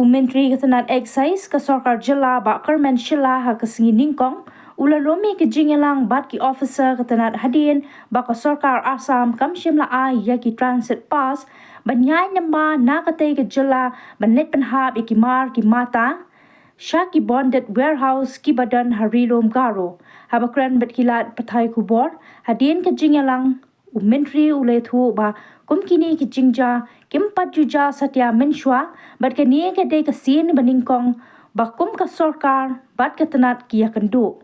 Menteri Ketenat Excise ke Sorkar Jela Bakar Menshila ha kesingi ningkong ula lomi ke jingelang bat ki officer Ketenat Hadin baka Sorkar Assam kam shimla ai ya ki transit pass banyai namba na kate ke Jela banlet penhab ikimar ki mata Shaki bonded warehouse ki badan rilum Garo habakran bet kilat pathai kubor Hadin ke jingelang Menteri ule thu ba kumkini ki jingja kimpat juja satya menshwa bat ke nie ke de ke sin baningkong ba kum ka sorkar bat ke tenat ki Kynduh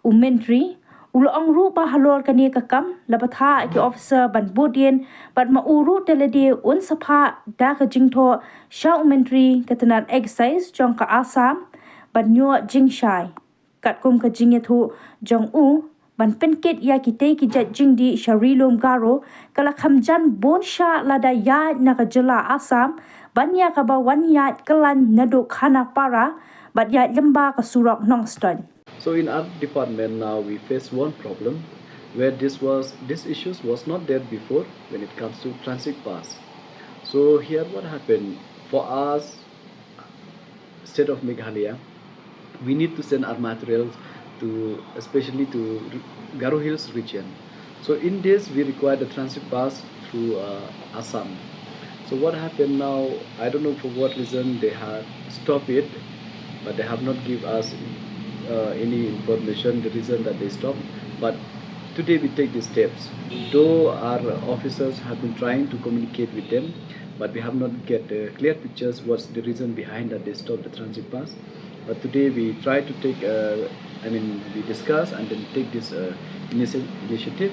Menteri ulo ong ru ba halor ke nie ke kam labatha ki officer ban bodien bat ma uru telede un sapha da ke jingtho sha Menteri ke tenat excise jong ka Assam ban nyo jingshai kat kum ka jingethu jong ban penkit ya kite ki jat jingdi sharilum Garo kala khamjan bonsha lada ya naga jela Assam banya ka ba wan ya kelan nado khana para bat ya lemba ka surok nongston. So in our department now we face one problem where this issues was not there before when it comes to transit pass. So here what happened for us, state of Meghalaya, we need to send our materials to especially to Garo Hills region. So in this we require the transit pass through Assam. So what happened now, I don't know for what reason they have stopped it, but they have not give us any information the reason that they stopped. But today we take these steps, though our officers have been trying to communicate with them, but we have not get clear pictures what's the reason behind that they stopped the transit pass. But today we try to take we discuss and then take this initiative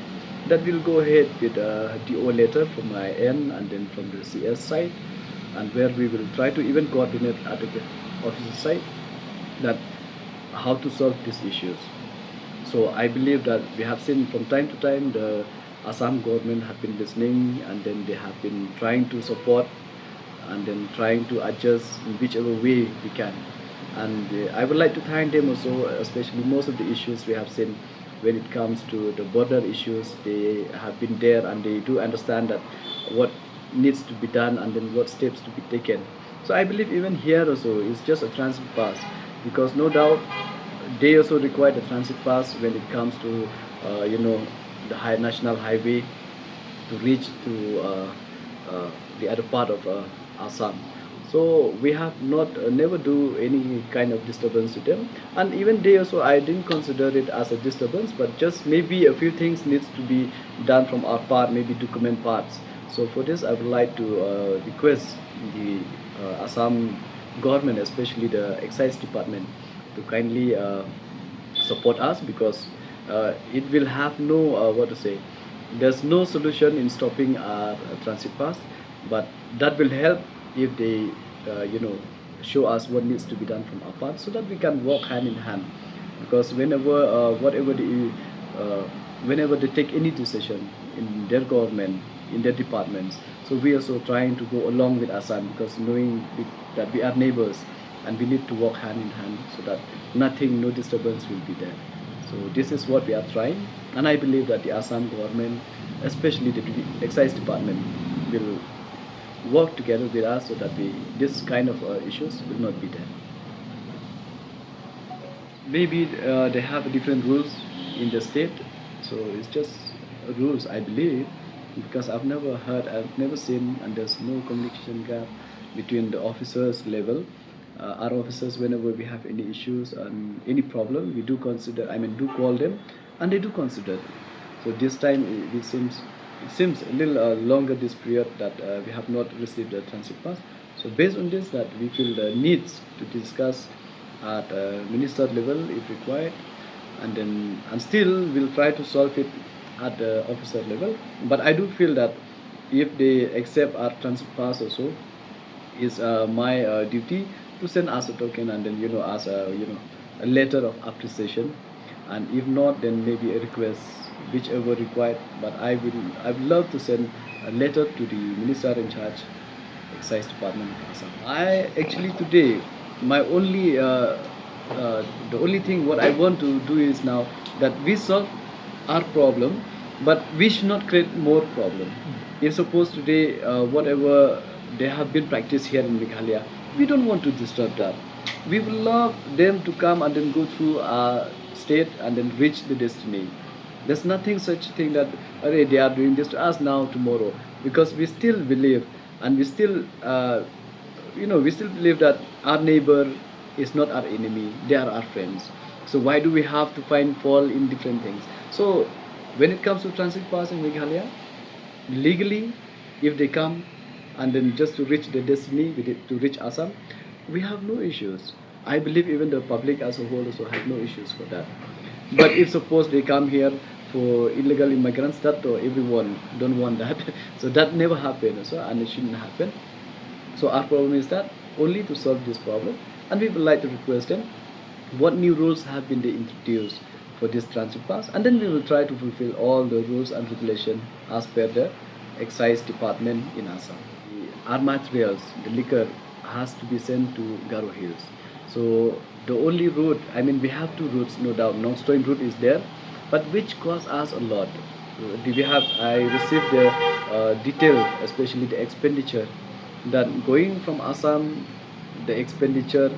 that will go ahead with DO letter from my end and then from the CS side, and where we will try to even coordinate at the officer side that how to solve these issues. So I believe that we have seen from time to time the Assam government have been listening, and then they have been trying to support and then trying to adjust in whichever way we can. And I would like to thank them also, especially most of the issues we have seen when it comes to the border issues. They have been there and they do understand that what needs to be done and then what steps to be taken. So I believe even here also it's just a transit pass, because no doubt they also require the transit pass when it comes to the national highway to reach to the other part of Assam. So we have not never do any kind of disturbance to them, and even they also, I didn't consider it as a disturbance, but just maybe a few things needs to be done from our part, maybe document parts. So for this I would like to request the Assam government, especially the excise department, to kindly support us, because it will have no there's no solution in stopping our transit pass, but that will help if they show us what needs to be done from our part, so that we can work hand in hand. Because whenever whenever they take any decision in their government, in their departments, so we are also trying to go along with Assam, because knowing that we are neighbors and we need to work hand in hand, so that no disturbance will be there. So this is what we are trying, and I believe that the Assam government, especially the excise department, will work together with us so that this kind of issues will not be there. Maybe they have different rules in the state, so it's just rules, I believe, because I've never heard, I've never seen, and there's no communication gap between the officers level. Our officers, whenever we have any issues and any problem, we do consider, do call them, and they do consider. So this time it seems a little longer this period that we have not received the transit pass. So based on this, that we feel the needs to discuss at minister level if required, and still we'll try to solve it at the officer level. But I do feel that if they accept our transit pass also, is my duty to send us a token, and then as a letter of appreciation, and if not, then maybe a request, whichever required. But I would love to send a letter to the minister in charge, excise department of Assam. I actually today, my only the only thing what I want to do is now that we solve our problem, but we should not create more problem. If suppose today whatever they have been practiced here in Meghalaya, We don't want to disturb that. We would love them to come and then go through our state and then reach the destiny. There's nothing such thing that they are doing this to us now, tomorrow, because we still believe, and we still, we still believe that our neighbor is not our enemy; they are our friends. So why do we have to find fault in different things? So when it comes to transit pass in Meghalaya, legally, if they come and then just to reach their destiny, to reach Assam, we have no issues. I believe even the public as a whole also have no issues for that. But if suppose they come here for illegal immigrants, that everyone don't want that. So that never happened, so, and it shouldn't happen. So our problem is that only to solve this problem, and we would like to request them what new rules have been they introduced for this transit pass, and then we will try to fulfill all the rules and regulation as per the excise department in Assam. Our materials, the liquor, has to be sent to Garo Hills. So the only route, I mean, we have two routes, no doubt. Non-stowing route is there, but which costs us a lot. I received the detail, especially the expenditure, that going from Assam, the expenditure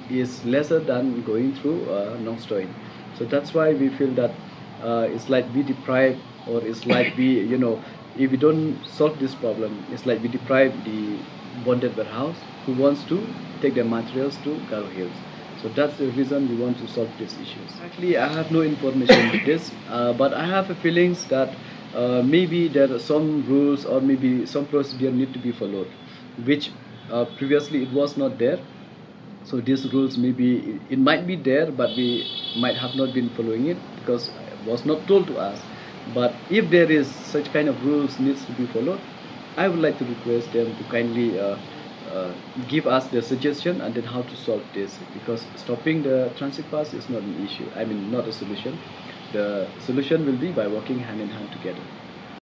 is lesser than going through non-stowing. So that's why we feel that it's like we deprive, or it's like we, if we don't solve this problem, it's like we deprive the bonded warehouse who wants to take their materials to Garo Hills. So that's the reason we want to solve these issues. Actually, I have no information with this, but I have a feelings that maybe there are some rules or maybe some procedure need to be followed, which previously it was not there. So these rules, maybe it might be there, but we might have not been following it because it was not told to us. But if there is such kind of rules needs to be followed, I would like to request them to kindly uh, give us their suggestion and then how to solve this, because stopping the transit pass is not an issue, I mean not a solution. The solution will be by working hand in hand together.